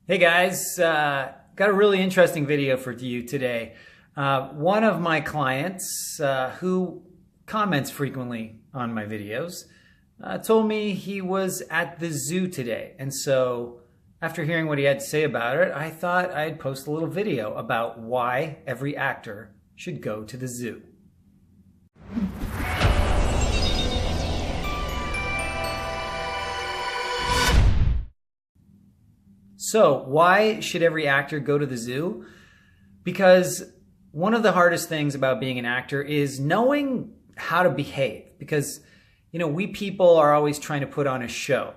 Hey guys, got a really interesting video for you today. One of my clients who comments frequently on my videos told me he was at the zoo today. And so after hearing what he had to say about it, I thought I'd post a little video about why every actor should go to the zoo. So, why should every actor go to the zoo? Because one of the hardest things about being an actor is knowing how to behave. Because, we people are always trying to put on a show.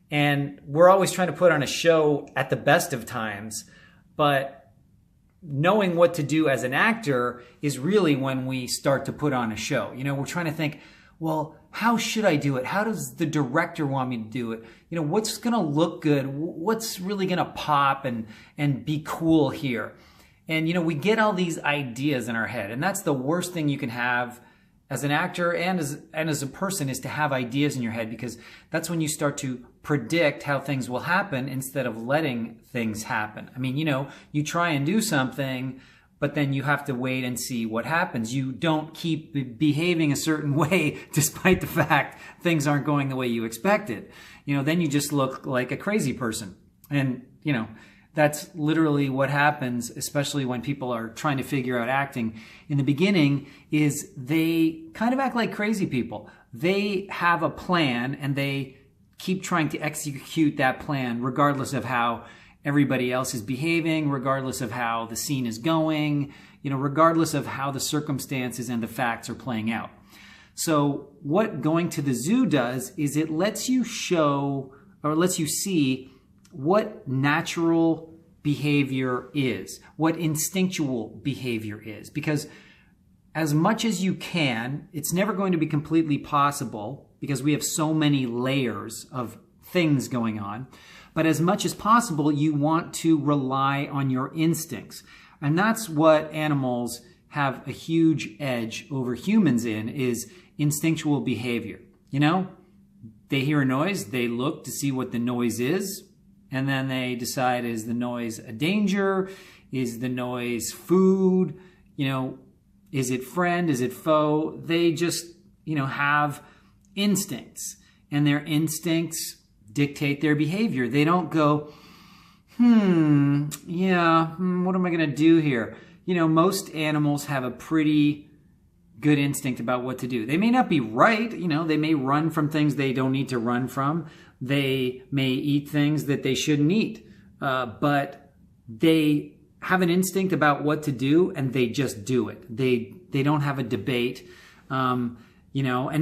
And we're always trying to put on a show at the best of times. But knowing what to do as an actor is really when we start to put on a show. We're trying to think, well, how should I do it? How does the director want me to do it? What's going to look good? What's really going to pop and be cool here? And, we get all these ideas in our head. And that's the worst thing you can have as an actor and as a person, is to have ideas in your head, because that's when you start to predict how things will happen instead of letting things happen. I mean, you try and do something, but then you have to wait and see what happens. You don't keep behaving a certain way despite the fact things aren't going the way you expected. Then you just look like a crazy person. And, that's literally what happens, especially when people are trying to figure out acting. In the beginning, is they kind of act like crazy people. They have a plan and they keep trying to execute that plan regardless of how everybody else is behaving, regardless of how the scene is going, regardless of how the circumstances and the facts are playing out. So what going to the zoo does is it lets you show, or lets you see, what natural behavior is, what instinctual behavior is. Because as much as you can, it's never going to be completely possible because we have so many layers of things going on. But as much as possible, you want to rely on your instincts. And that's what animals have a huge edge over humans in, is instinctual behavior. They hear a noise, they look to see what the noise is, and then they decide, is the noise a danger? Is the noise food? Is it friend? Is it foe? They just, have instincts, and their instincts dictate their behavior. They don't go, what am I going to do here? Most animals have a pretty good instinct about what to do. They may not be right. They may run from things they don't need to run from. They may eat things that they shouldn't eat. But they have an instinct about what to do, and they just do it. They don't have a debate. And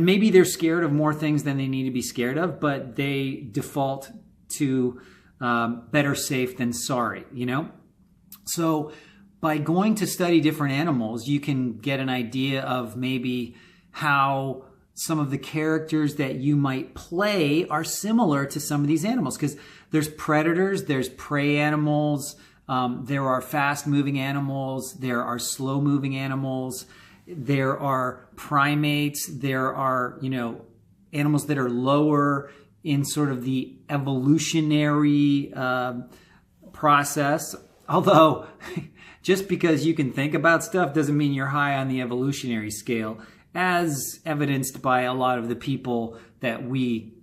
maybe they're scared of more things than they need to be scared of, but they default to better safe than sorry, So by going to study different animals, you can get an idea of maybe how some of the characters that you might play are similar to some of these animals. Because there's predators, there's prey animals, there are fast-moving animals, there are slow-moving animals, there are primates, there are, animals that are lower in sort of the evolutionary process. Although, just because you can think about stuff doesn't mean you're high on the evolutionary scale, as evidenced by a lot of the people that we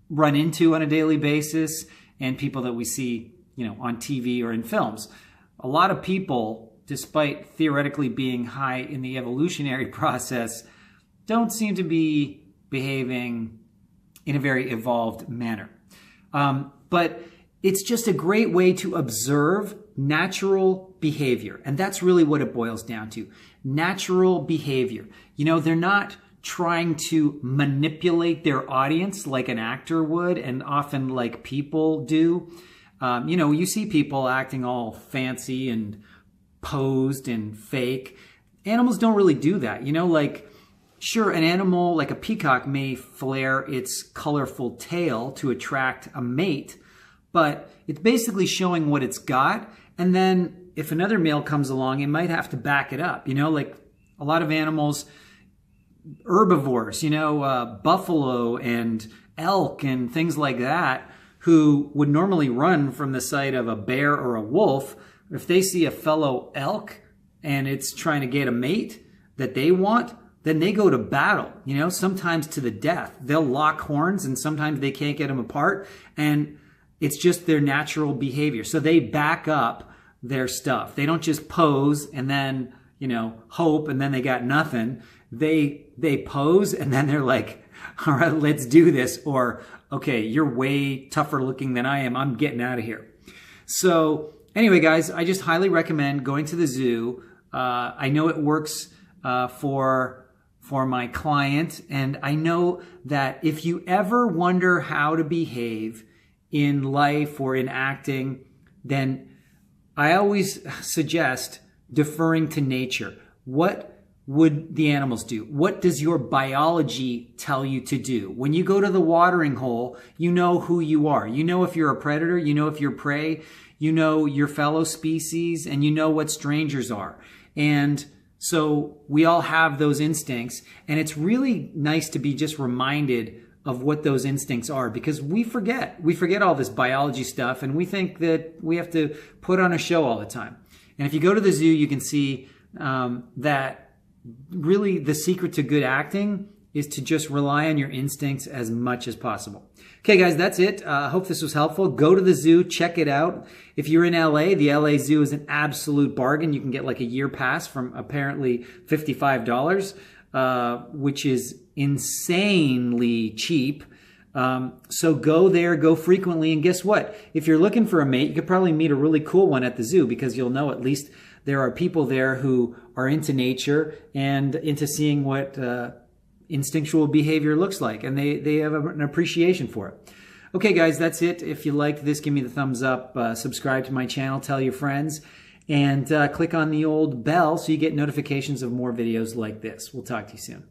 run into on a daily basis and people that we see, on TV or in films. A lot of people, despite theoretically being high in the evolutionary process, don't seem to be behaving in a very evolved manner. But it's just a great way to observe natural behavior. And that's really what it boils down to. Natural behavior. They're not trying to manipulate their audience like an actor would, and often like people do. You see people acting all fancy and posed and fake. Animals don't really do that. Sure, an animal like a peacock may flare its colorful tail to attract a mate, but it's basically showing what it's got. And then if another male comes along, it might have to back it up. Like a lot of animals, herbivores, buffalo and elk and things like that, who would normally run from the sight of a bear or a wolf, if they see a fellow elk and it's trying to get a mate that they want, then they go to battle, sometimes to the death. They'll lock horns and sometimes they can't get them apart. And it's just their natural behavior. So they back up their stuff. They don't just pose and then, hope and then they got nothing. They pose and then they're like, all right, let's do this. Or, okay, you're way tougher looking than I am. I'm getting out of here. So anyway, guys, I just highly recommend going to the zoo. I know it works for my client. And I know that if you ever wonder how to behave in life or in acting, then I always suggest deferring to nature. What would the animals do? What does your biology tell you to do? When you go to the watering hole, you know who you are. You know if you're a predator, you know if you're prey, you know your fellow species, and you know what strangers are. And so we all have those instincts, and it's really nice to be just reminded of what those instincts are, because we forget all this biology stuff, and we think that we have to put on a show all the time. And if you go to the zoo, you can see that really the secret to good acting is to just rely on your instincts as much as possible. Okay, guys, that's it. I hope this was helpful. Go to the zoo, check it out. If you're in LA, the LA Zoo is an absolute bargain. You can get like a year pass from apparently $55, which is insanely cheap. So go there, go frequently, and guess what? If you're looking for a mate, you could probably meet a really cool one at the zoo, because you'll know at least there are people there who are into nature and into seeing what instinctual behavior looks like, and they have an appreciation for it. Okay, guys, that's it. If you liked this, give me the thumbs up, subscribe to my channel, tell your friends, and click on the old bell so you get notifications of more videos like this. We'll talk to you soon.